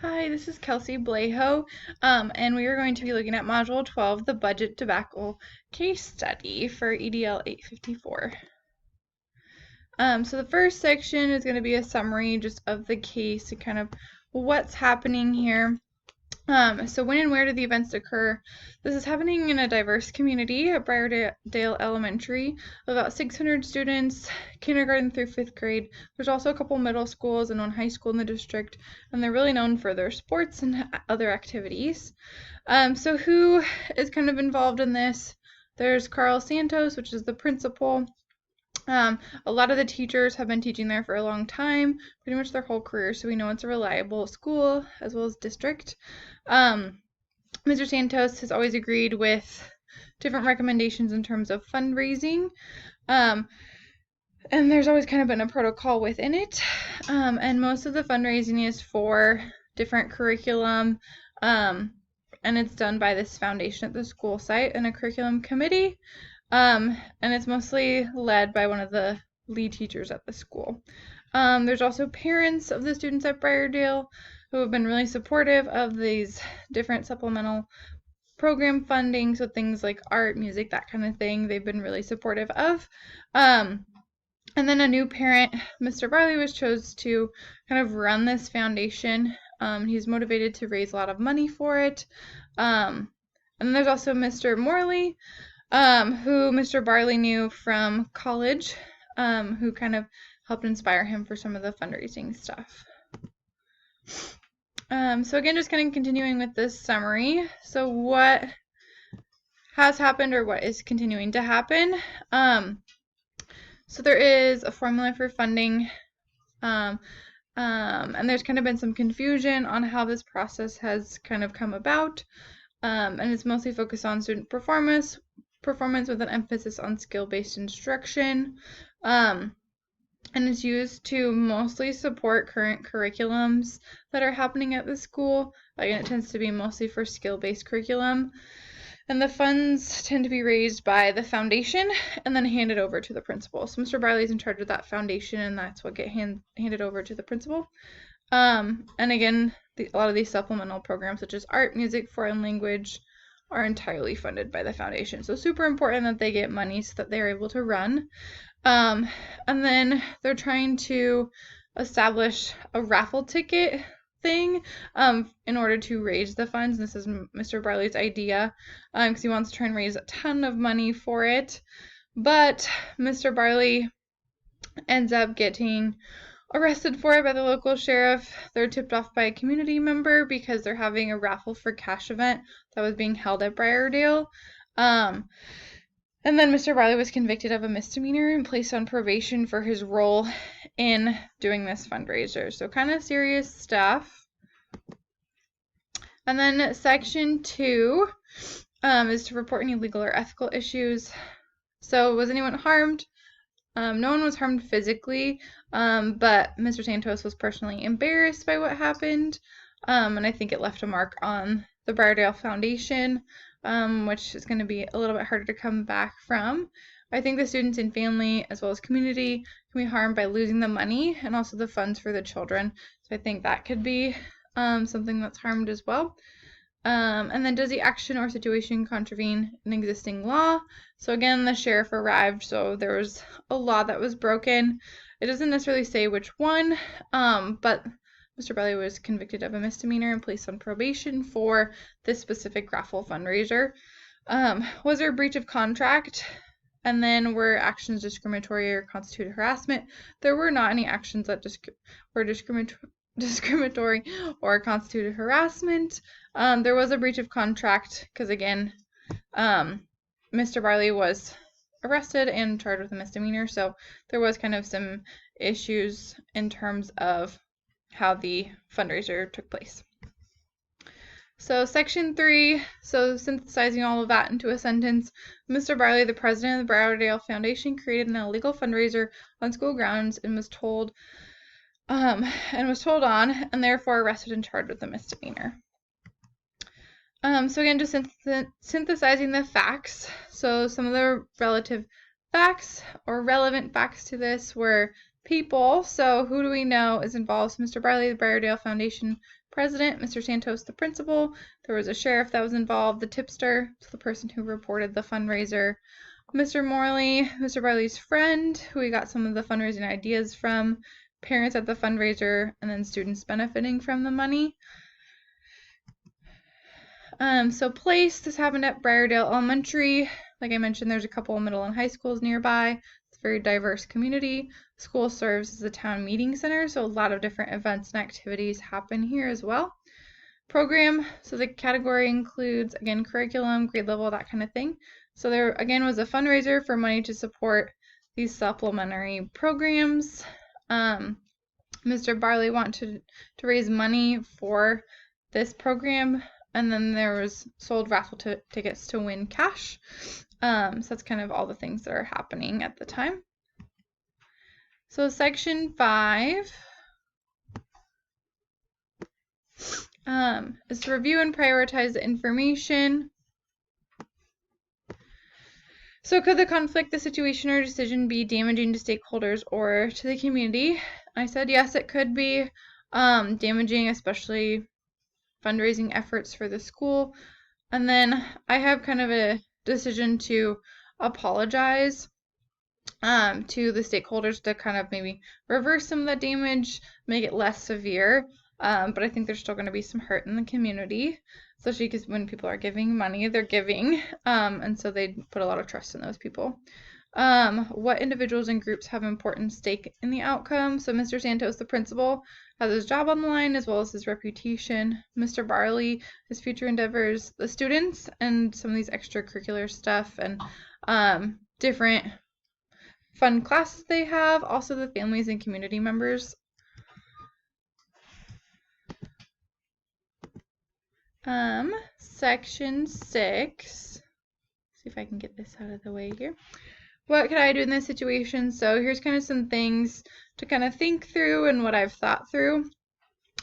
Hi, this is Kelsey Blaho, and we are going to be looking at Module 12, the Budget Debacle Case Study for EDL 854. So the first section is going to be a summary just of the case and kind of what's happening here. So when and where did the events occur? This is happening in a diverse community at Briardale Elementary, about 600 students, kindergarten through 5th grade. There's also a couple middle schools and one high school in the district, and they're really known for their sports and other activities. So who is kind of involved in this? There's Carl Santos, which is the principal. A lot of the teachers have been teaching there for a long time, pretty much their whole career, so we know it's a reliable school as well as district. Mr. Santos has always agreed with different recommendations in terms of fundraising, and there's always kind of been a protocol within it, and most of the fundraising is for different curriculum, and it's done by this foundation at the school site and a curriculum committee. And it's mostly led by one of the lead teachers at the school. There's also parents of the students at Briardale who have been really supportive of these different supplemental program funding, so things like art, music, that kind of thing, they've been really supportive of. And then a new parent, Mr. Barley, was chosen to kind of run this foundation. He's motivated to raise a lot of money for it. And then there's also Mr. Morley, who Mr. Barley knew from college, who kind of helped inspire him for some of the fundraising stuff. So again, just kind of continuing with this summary. So what has happened or what is continuing to happen? So there is a formula for funding, and there's kind of been some confusion on how this process has kind of come about, and it's mostly focused on student performance with an emphasis on skill-based instruction, and it's used to mostly support current curriculums that are happening at the school. Again, it tends to be mostly for skill-based curriculum, and the funds tend to be raised by the foundation and then handed over to the principal. So Mr. Barley is in charge of that foundation, and that's what gets handed over to the principal. And again, a lot of these supplemental programs such as art, music, foreign language are entirely funded by the foundation. So super important that they get money so that they're able to run. And then they're trying to establish a raffle ticket thing in order to raise the funds. This is Mr. Barley's idea because he wants to try and raise a ton of money for it. But Mr. Barley ends up getting arrested for it by the local sheriff. They're tipped off by a community member because they're having a raffle for cash event that was being held at Briardale. And then Mr. Barley was convicted of a misdemeanor and placed on probation for his role in doing this fundraiser. So kind of serious stuff. And then section 2 is to report any legal or ethical issues. So was anyone harmed? No one was harmed physically, but Mr. Santos was personally embarrassed by what happened, and I think it left a mark on the Briardale Foundation, which is going to be a little bit harder to come back from. I think the students and family, as well as community, can be harmed by losing the money and also the funds for the children. So I think that could be something that's harmed as well. And then does the action or situation contravene an existing law? So again, the sheriff arrived, so there was a law that was broken. It doesn't necessarily say which one, but Mr. Barley was convicted of a misdemeanor and placed on probation for this specific raffle fundraiser. Was there a breach of contract? And then were actions discriminatory or constituted harassment? There were not any actions that were discriminatory or constituted harassment. There was a breach of contract because, again, Mr. Barley was arrested and charged with a misdemeanor, so there was kind of some issues in terms of how the fundraiser took place. So section 3, so synthesizing all of that into a sentence, Mr. Barley, the president of the Briardale Foundation, created an illegal fundraiser on school grounds and was told on, and therefore arrested and charged with a misdemeanor. So again, just synthesizing the facts. So some of the relative facts or relevant facts to this were people. So who do we know is involved? So Mr. Barley, the Briardale Foundation president, Mr. Santos, the principal. There was a sheriff that was involved, the tipster, so the person who reported the fundraiser, Mr. Morley, Mr. Barley's friend, who we got some of the fundraising ideas from, parents at the fundraiser, and then students benefiting from the money. So place, this happened at Briardale Elementary. Like I mentioned, there's a couple of middle and high schools nearby. It's a very diverse community. The school serves as a town meeting center, so a lot of different events and activities happen here as well. Program, so the category includes, again, curriculum, grade level, that kind of thing. So there, again, was a fundraiser for money to support these supplementary programs. Mr. Barley wanted to raise money for this program, and then there was sold raffle tickets to win cash. So that's kind of all the things that are happening at the time. So section 5 is to review and prioritize the information. So could the conflict, the situation, or decision be damaging to stakeholders or to the community? I said yes, it could be damaging, especially fundraising efforts for the school. And then I have kind of a decision to apologize to the stakeholders to kind of maybe reverse some of that damage, make it less severe. But I think there's still going to be some hurt in the community, especially because when people are giving money, they're giving, and so they put a lot of trust in those people. What individuals and groups have important stake in the outcome? So Mr. Santos, the principal, has his job on the line as well as his reputation. Mr. Barley, his future endeavors, the students, and some of these extracurricular stuff, and different fun classes they have, also the families and community members. Section 6, see if I can get this out of the way here. What could I do in this situation? So here's kind of some things to kind of think through and what I've thought through.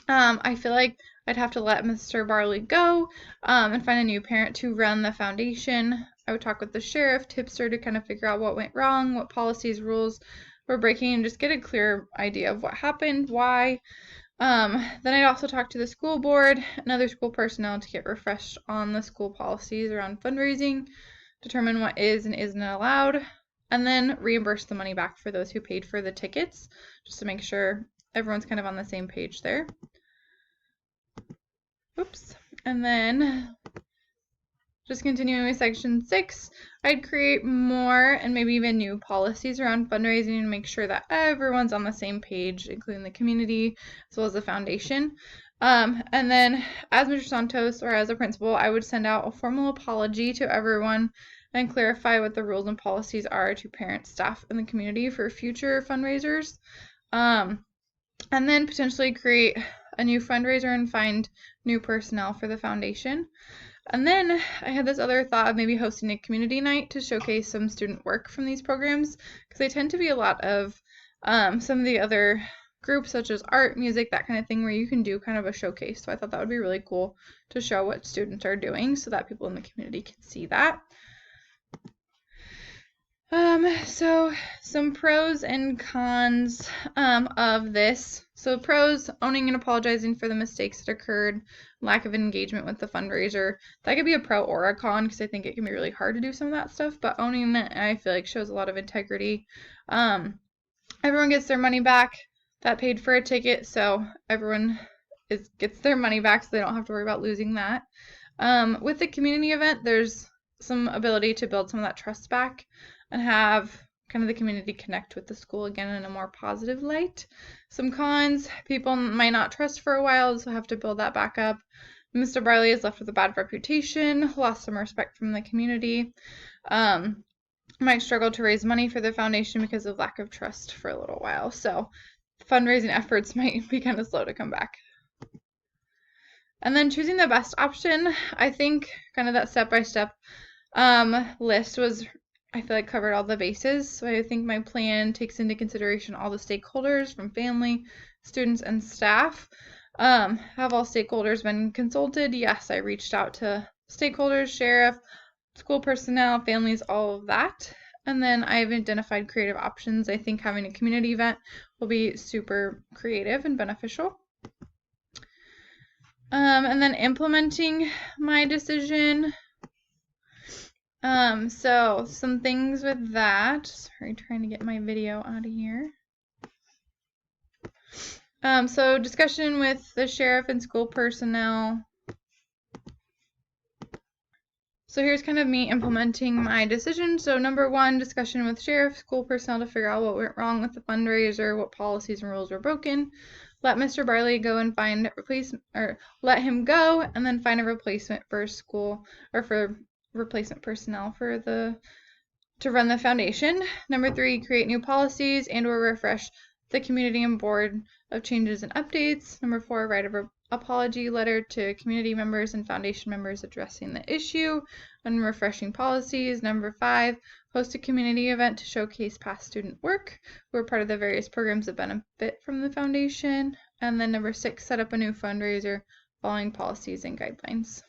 I feel like I'd have to let Mr. Barley go and find a new parent to run the foundation. I would talk with the sheriff, tipster, to kind of figure out what went wrong, what policies, rules we're breaking, and just get a clear idea of what happened, why. Then I'd also talk to the school board and other school personnel to get refreshed on the school policies around fundraising, determine what is and isn't allowed, and then reimburse the money back for those who paid for the tickets, just to make sure everyone's kind of on the same page there. Oops. And then just continuing with section 6, I'd create more and maybe even new policies around fundraising and make sure that everyone's on the same page, including the community as well as the foundation. And then as Mr. Santos or as a principal, I would send out a formal apology to everyone and clarify what the rules and policies are to parents, staff, and the community for future fundraisers. And then potentially create a new fundraiser and find new personnel for the foundation. And then I had this other thought of maybe hosting a community night to showcase some student work from these programs, because they tend to be a lot of some of the other groups, such as art, music, that kind of thing, where you can do kind of a showcase. So I thought that would be really cool to show what students are doing so that people in the community can see that. So some pros and cons of this. So pros, owning and apologizing for the mistakes that occurred, lack of engagement with the fundraiser. That could be a pro or a con, because I think it can be really hard to do some of that stuff, but owning it, I feel like, shows a lot of integrity. Everyone gets their money back that paid for a ticket, so everyone gets their money back, so they don't have to worry about losing that. With the community event, there's some ability to build some of that trust back and have kind of the community connect with the school again in a more positive light. Some cons, people might not trust for a while, so have to build that back up. Mr. Barley is left with a bad reputation, lost some respect from the community, might struggle to raise money for the foundation because of lack of trust for a little while. So fundraising efforts might be kind of slow to come back. And then choosing the best option, I think kind of that step-by-step list was, I feel like, covered all the bases. So I think my plan takes into consideration all the stakeholders from family, students, and staff. Have all stakeholders been consulted? Yes, I reached out to stakeholders, sheriff, school personnel, families, all of that. And then I've identified creative options. I think having a community event will be super creative and beneficial. And then implementing my decision. So some things with that. Sorry, trying to get my video out of here. So discussion with the sheriff and school personnel. So here's kind of me implementing my decision. So number 1, discussion with sheriff, school personnel to figure out what went wrong with the fundraiser, what policies and rules were broken. Let Mr. Barley go and find replacement, or let him go and then find a replacement for school, or for replacement personnel for to run the foundation. Number 3, create new policies and or refresh the community and board of changes and updates. Number 4, write a apology letter to community members and foundation members addressing the issue and refreshing policies. Number 5, host a community event to showcase past student work who are part of the various programs that benefit from the foundation. And then number 6, set up a new fundraiser following policies and guidelines.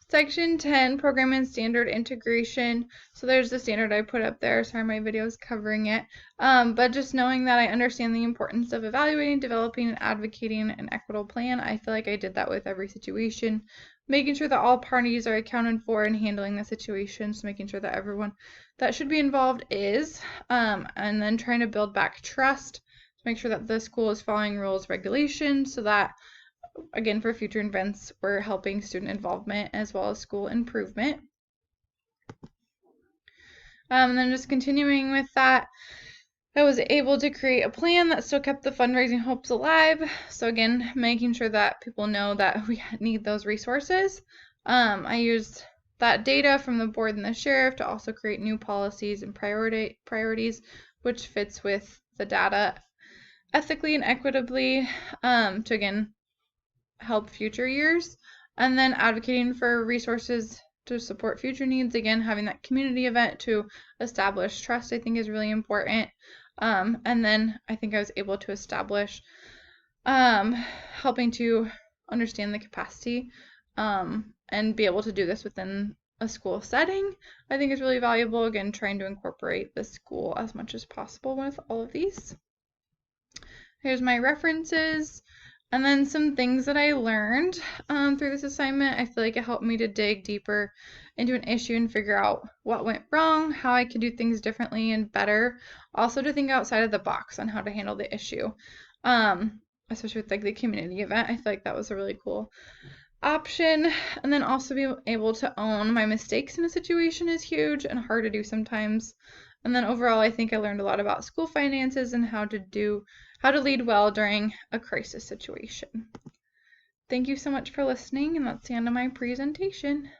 Section 10, program and standard integration. So there's the standard I put up there. Sorry, my video is covering it. But just knowing that I understand the importance of evaluating, developing, and advocating an equitable plan. I feel like I did that with every situation. Making sure that all parties are accounted for in handling the situations, making sure that everyone that should be involved is, and then trying to build back trust to make sure that the school is following rules, regulations, so that again, for future events, we're helping student involvement as well as school improvement. And then just continuing with that, I was able to create a plan that still kept the fundraising hopes alive. So again, making sure that people know that we need those resources. I used that data from the board and the sheriff to also create new policies and priorities, which fits with the data ethically and equitably, to again help future years. And then advocating for resources to support future needs. Again, having that community event to establish trust, I think, is really important. And then I think I was able to establish helping to understand the capacity and be able to do this within a school setting, I think is really valuable. Again, trying to incorporate the school as much as possible with all of these. Here's my references. And then some things that I learned through this assignment. I feel like it helped me to dig deeper into an issue and figure out what went wrong, how I could do things differently and better. Also to think outside of the box on how to handle the issue, especially with like the community event. I feel like that was a really cool option. And then also be able to own my mistakes in a situation is huge and hard to do sometimes. And then overall, I think I learned a lot about school finances and how to lead well during a crisis situation. Thank you so much for listening, and that's the end of my presentation.